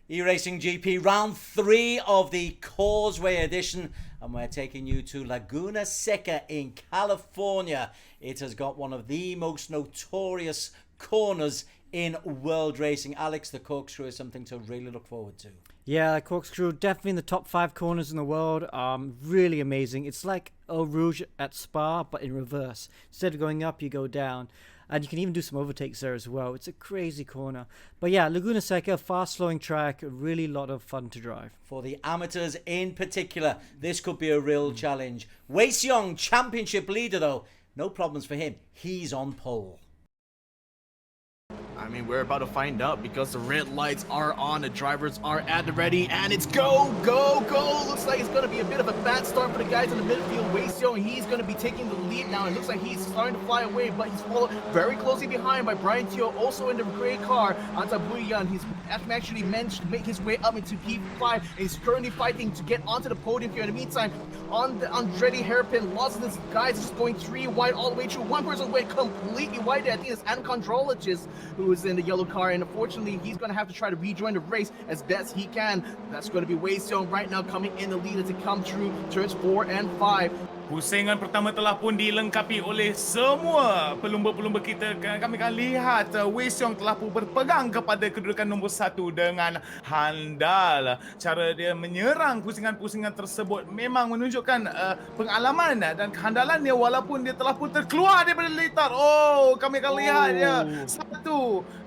eRacing GP round 3 of the Causeway edition, and we're taking you to Laguna Seca in California. It has got one of the most notorious corners in world racing. Alex, the corkscrew is something to really look forward to. Yeah, corkscrew definitely in the top 5 corners in the world. Really amazing. It's like Eau Rouge at Spa, but in reverse. Instead of going up, you go down. And you can even do some overtakes there as well. It's a crazy corner. But yeah, Laguna Seca, fast-flowing track, really a lot of fun to drive. For the amateurs in particular, this could be a real challenge. Wei Xiong, championship leader though. No problems for him. He's on pole. I mean, we're about to find out because the red lights are on, the drivers are at the ready, and it's go, go, go! Looks like it's going to be a bit of a bad start for the guys in the midfield. Wei Xiong, he's going to be taking the lead now. It looks like he's starting to fly away, but he's followed very closely behind by Brian Teo, also in the gray car. Anta Buyan, he's actually managed to make his way up into P5, and he's currently fighting to get onto the podium here. In the meantime, on the Andretti hairpin, lots of these guys just going 3 wide all the way through. One person went completely wide there. I think it's Ancondrologist who is in the yellow car, and unfortunately he's going to have to try to rejoin the race as best he can. That's going to be Wei Xiong right now coming in the lead as he come through turns 4 and 5. Pusingan pertama telah pun dilengkapi oleh semua pelumba-pelumba kita. Kami akan lihat Wei Xiong telah pun berpegang kepada kedudukan nombor 1 dengan handal. Cara dia menyerang pusingan-pusingan tersebut memang menunjukkan pengalaman dan kehandalan dia walaupun dia telah pun terkeluar daripada litar. Oh, kami akan lihat ya. 1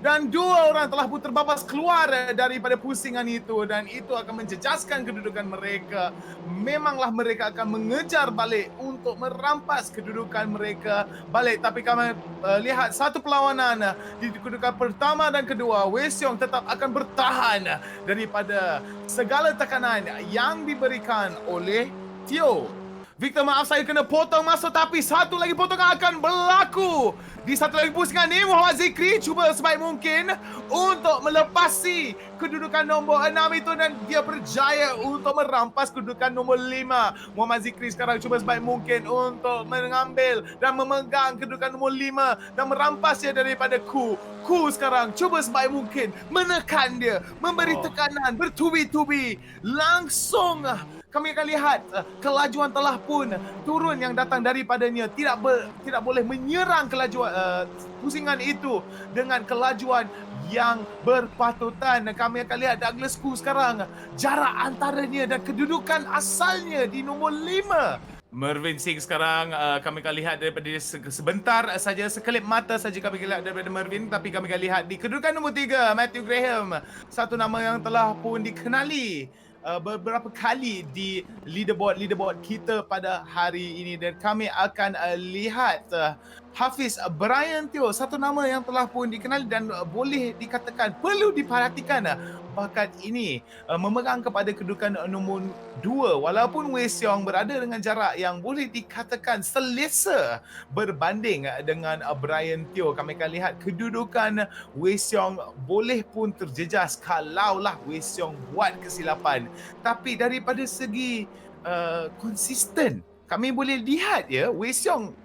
dan 2 orang telah pun terbabas keluar daripada pusingan itu, dan itu akan menjejaskan kedudukan mereka. Memanglah mereka akan mengejar balik untuk merampas kedudukan mereka balik, tapi kami lihat satu perlawanan di kedudukan pertama dan kedua. Wei Xiong tetap akan bertahan daripada segala tekanan yang diberikan oleh Teo. Victor, maaf saya kena potong masuk, tapi satu lagi potongan akan berlaku. Di satu lagi pusingan ni, Muhammad Zikri cuba sebaik mungkin untuk melepasi kedudukan nombor 6 itu, dan dia berjaya untuk merampas kedudukan nombor 5. Muhammad Zikri sekarang cuba sebaik mungkin untuk mengambil dan memegang kedudukan nombor 5 dan merampas dia daripada Ku. Ku sekarang cuba sebaik mungkin menekan dia, memberi tekanan bertubi-tubi. Langsung kami akan lihat kelajuan telah pun turun yang datang daripadanya. Tidak boleh menyerang kelajuan pusingan itu dengan kelajuan yang berpatutan. Kami akan lihat Douglas Ku sekarang, jarak antaranya dan kedudukan asalnya di nombor 5. Mervin Singh sekarang kami akan lihat daripada dia sebentar saja, sekelip mata saja kami akan lihat daripada Mervin, tapi kami akan lihat di kedudukan nombor 3 Matthew Graham, satu nama yang telah pun dikenali beberapa kali di leaderboard kita pada hari ini, dan kami akan lihat Hafiz Brian Teo, satu nama yang telah pun dikenali dan boleh dikatakan perlu diperhatikan. Bakat ini memegang kepada kedudukan nombor 2 walaupun Wei Xiong berada dengan jarak yang boleh dikatakan selesa berbanding dengan Brian Teo. Kami akan lihat kedudukan Wei Xiong boleh pun terjejas kalaulah Wei Xiong buat kesilapan. Tapi daripada segi konsisten, kami boleh lihat ya, Wei Xiong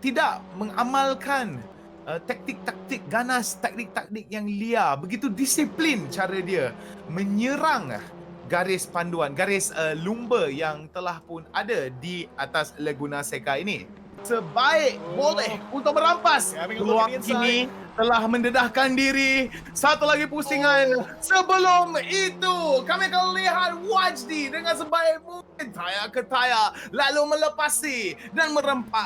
tidak mengamalkan taktik-taktik ganas, taktik-taktik yang liar. Begitu disiplin cara dia menyerang garis panduan, garis lumba yang telah pun ada di atas Laguna Seca ini. Sebaik boleh untuk merampas peluang ini, telah mendedahkan diri. Satu lagi pusingan. Sebelum itu, kami akan lihat Wajdi dengan sebaik mungkin tayar ke tayar, lalu melepasi dan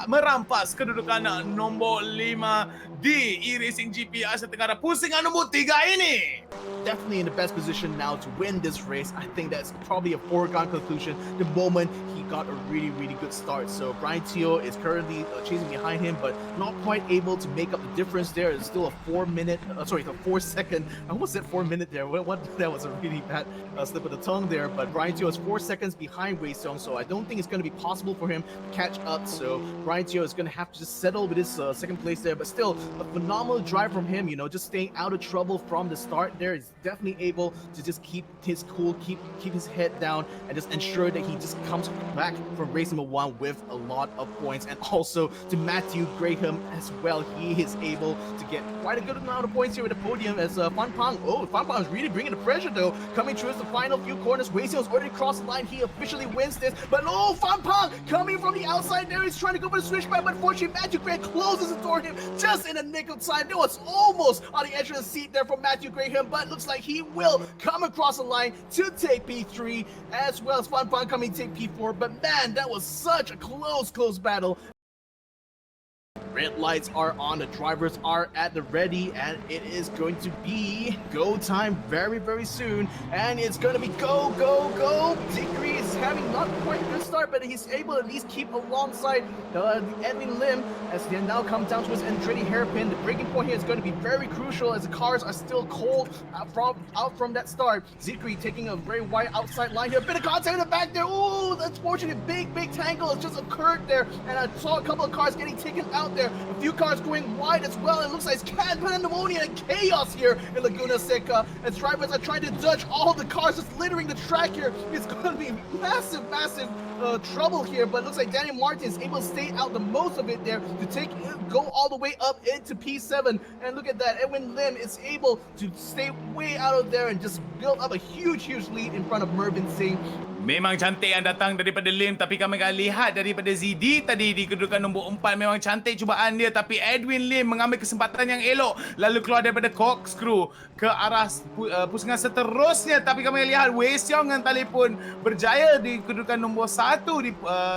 merampas kedudukan nombor 5 di eRacing GP Asia Tenggara pusingan nombor 3 ini. Definitely in the best position now to win this race. I think that's probably a foregone conclusion the moment he got a really, really good start. So Brian Teo is currently chasing behind him, but not quite able to make up the difference there. It's still a 4 second. I almost said 4 minute there. That was a really bad slip of the tongue there. But Brian Teo is 4 seconds behind Wei Xiong, so I don't think it's going to be possible for him to catch up. So Brian Teo is going to have to just settle with his second place there. But still, a phenomenal drive from him. You know, just staying out of trouble from the start there. He's definitely able to just keep his cool, keep his head down, and just ensure that he just comes back from race number 1 with a lot of points. And also to Matthew Graham as well, he is able to get quite a good amount of points here with the podium as Fan Pang. Oh, Fan Pang is really bringing the pressure though. Coming through the final few corners. Wei Xiong's already crossed the line. He officially wins this. But oh, Fan Pang coming from the outside there. He's trying to go for the switchback, but unfortunately Matthew Graham closes the door him just in the nick of time. There was almost on the edge of the seat there from Matthew Graham, but looks like he will come across the line to take P3 as well as Fan Pang coming to take P4. But man, that was such a close battle. Red lights are on, the drivers are at the ready, and it is going to be go time very soon, and it's going to be go. Zikri is having not quite a good start, but he's able to at least keep alongside Edwin Lim as they now come down to his Andretti hairpin. The breaking point here is going to be very crucial as the cars are still cold out from that start. Zikri taking a very wide outside line here, a bit of contact in the back there. Ooh, unfortunate big tangle has just occurred there, and I saw a couple of cars getting taken out there. A few cars going wide as well. It looks like it's pandemonium and chaos here in Laguna Seca as drivers are trying to dodge all the cars just littering the track here. It's going to be massive trouble here, but it looks like Daniel Martin is able to stay out the most of it there to go all the way up into P7. And look at that, Edwin Lim is able to stay way out of there and just build up a huge lead in front of Mervyn Singh. Memang cantik yang datang daripada Lim, tapi kami akan lihat daripada ZD tadi di kedudukan nombor 4. Memang cantik cubaan dia, tapi Edwin Lim mengambil kesempatan yang elok lalu keluar daripada corkscrew ke arah pusingan seterusnya. Tapi kami lihat Wei Xiong dan Tali pun berjaya di kedudukan nombor 1 di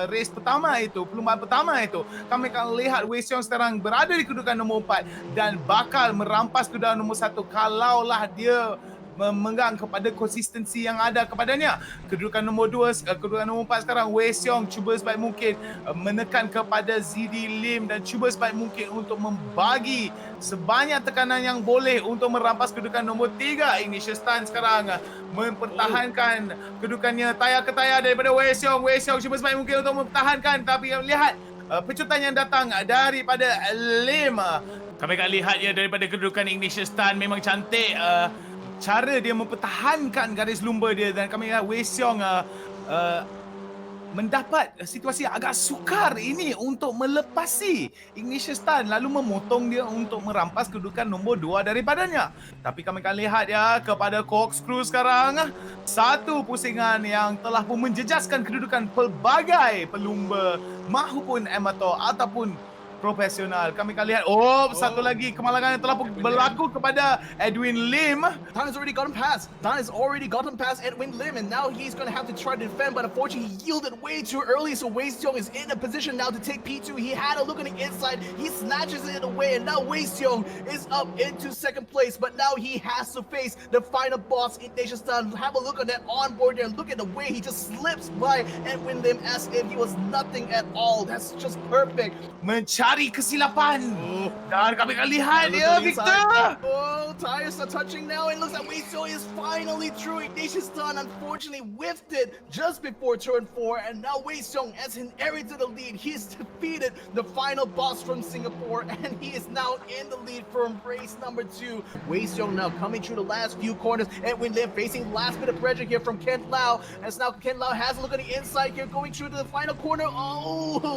race pertama itu, perlumbaan pertama itu. Kami akan lihat Wei Xiong sekarang berada di kedudukan nombor 4 dan bakal merampas kedudukan nombor 1 kalaulah dia memegang kepada konsistensi yang ada kepadanya. Kedudukan nombor 2, kedudukan nombor 4 sekarang Wei Xiong cuba sebaik mungkin menekan kepada ZD Lim dan cuba sebaik mungkin untuk membagi sebanyak tekanan yang boleh untuk merampas kedudukan nombor 3. Ignition Stand sekarang mempertahankan kedudukannya tayar ke tayar daripada Wei Xiong. Wei Xiong cuba sebaik mungkin untuk mempertahankan, tapi lihat pecutan yang datang daripada Lim. Kami akan lihat ya daripada kedudukan Ignition Stand memang cantik cara dia mempertahankan garis lumba dia, dan kami lihat Wei Xiong mendapat situasi yang agak sukar ini untuk melepasi Ignition Stand lalu memotong dia untuk merampas kedudukan nombor 2 daripadanya. Tapi kami akan lihat ya kepada corkscrew sekarang, satu pusingan yang telah pun menjejaskan kedudukan pelbagai pelumba mahupun amateur ataupun profesional. Kami akan lihat satu lagi kemalangan yang telah berlaku kepada Edwin Lim. Dan has already gotten past Edwin Lim, and now he's going to have to try to defend, but unfortunately he yielded way too early, so Wei Xiong is in a position now to take P2. He had a look on the inside, he snatches it away, and now Wei Xiong is up into second place, but now he has to face the final boss, Ignition Stand. Have a look at that onboard there, and look at the way he just slips by Edwin Lim as if he was nothing at all. That's just perfect. Mencari kesilapan. Dan kami akan lihat dia, Victor. Tires are touching now, and it looks like Wei Xiong is finally through. Ignition Stand unfortunately whiffed it just before turn 4, and now Wei Xiong has inherited the lead. He's defeated the final boss from Singapore, and he is now in the lead from race number 2. Wei Xiong now coming through the last few corners. Edwin Lim facing last bit of pressure here from Kent Lau, as now Kent Lau has a look at the inside here, going through to the final corner.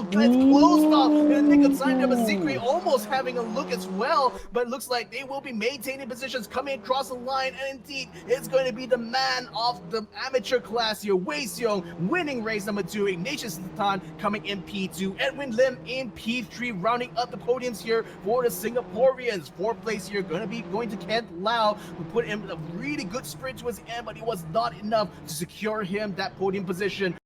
That's closed off in the nick of time there, but Zikri almost having a look as well, but it looks like they will be maintaining positions coming across the line, and indeed it's going to be the man of the amateur class here, Wei Xiong, winning race number 2. Ignition Stand coming in P2, Edwin Lim in P3, rounding up the podiums here for the Singaporeans. 4th place here going to Kent Lau, who put in a really good sprint to his end, but it was not enough to secure him that podium position.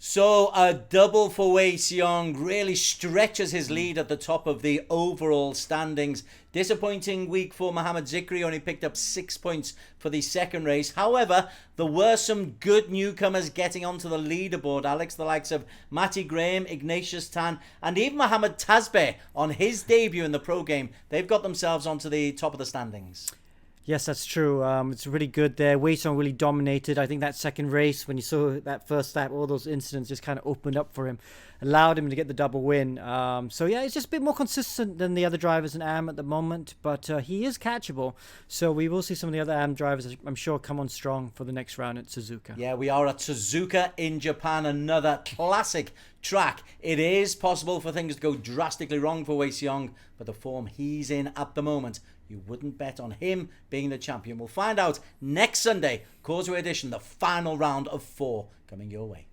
So a double for Wei Xiong really stretches his lead at the top of the overall standings. Disappointing week for Mohamed Zikri, only picked up 6 points for the second race. However, there were some good newcomers getting onto the leaderboard, Alex, the likes of Matty Graham, Ignatius Tan, and even Mohamed Tasbeh on his debut in the pro game. They've got themselves onto the top of the standings. Yes, that's true. It's really good there. Wei Xiong really dominated. I think that second race, when you saw that first lap, all those incidents just kind of opened up for him, allowed him to get the double win. So yeah, it's just a bit more consistent than the other drivers in AM at the moment, but he is catchable. So we will see some of the other AM drivers, I'm sure, come on strong for the next round at Suzuka. Yeah, we are at Suzuka in Japan, another classic track. It is possible for things to go drastically wrong for Wei Xiong, but the form he's in at the moment, you wouldn't bet on him being the champion. We'll find out next Sunday, Causeway Edition, the final round of 4 coming your way.